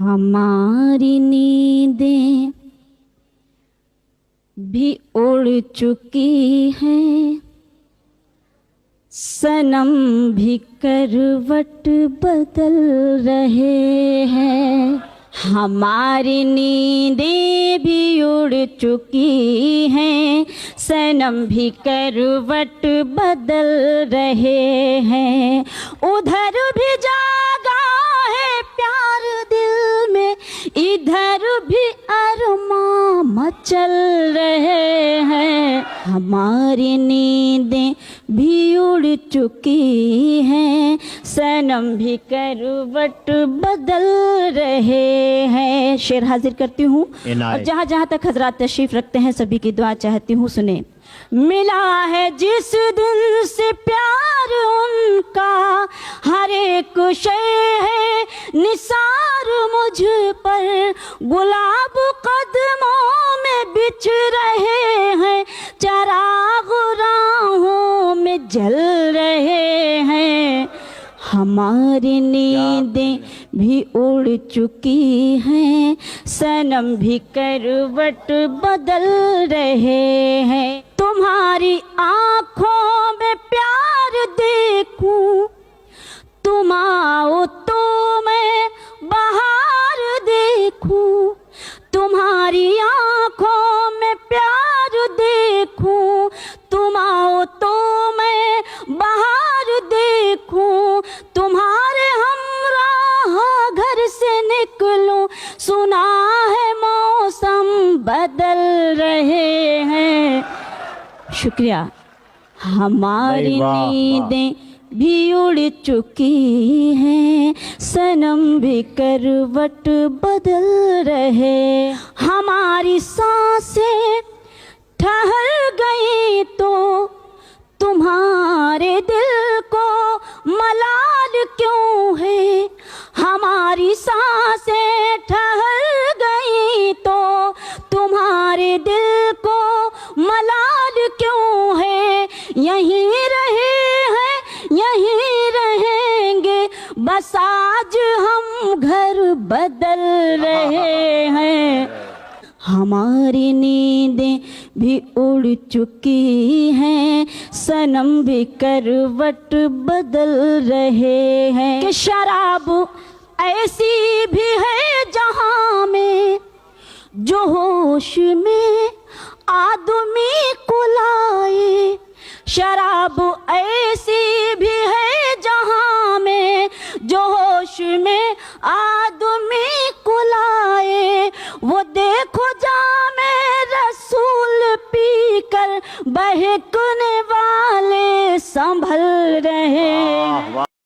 हमारी नींदें भी उड़ चुकी हैं, सनम भी करवट बदल रहे हैं। हमारी नींदें भी उड़ चुकी हैं, सनम भी करवट बदल रहे हैं। उधर भी जागा है प्यार दिल में, इधर भी अरमां मचल रहे हैं। हमारी नींदें भी उड़ चुकी हैं, सनम भी करवट बदल रहे हैं। शेर हाजिर करती हूँ और जहाँ जहाँ तक हजरात तशरीफ रखते हैं सभी की दुआ चाहती हूँ, सुने। मिला है जिस दिन से प्यार उनका, हर एक शय है निसार मुझ पर। गुलाब कदमों में बिछ रहे हैं, चराग राहों में जल रहे हैं। हमारी नींदें भी उड़ चुकी हैं, सनम भी करवट बदल रहे हैं। तुम्हारी आँखों में प्यार देखूं, तुम आओ तो मैं बाहर देखूं। तुम्हारी आँखों में प्यार देखूं, तुम आओ तो मैं बाहर देखूं। तुम्हारे हमराह घर से निकलूं, सुना है मौसम बदल रहे हैं। शुक्रिया। हमारी नींदें भी उड़ चुकी हैं, सनम भी करवट बदल रहे। हमारी सांसें ठहर गई तो तुम्हारे दिल को मलाल क्यों है। हमारी सांसें ठहर गई तो तुम्हारे दिल को मलाल क्यों है। यहीं रहे हैं यहीं रहेंगे, बस आज हम घर बदल रहे हैं। हमारी नींदें भी उड़ चुकी हैं, सनम भी करवट बदल रहे हैं। कि शराब ऐसी भी है जहां में जो होश में आदमी को लाए। शराब ऐसी भी है जहां में जो होश में आदमी को लाए। वो देखो जामे रसूल पीकर बहकने वाले संभल रहे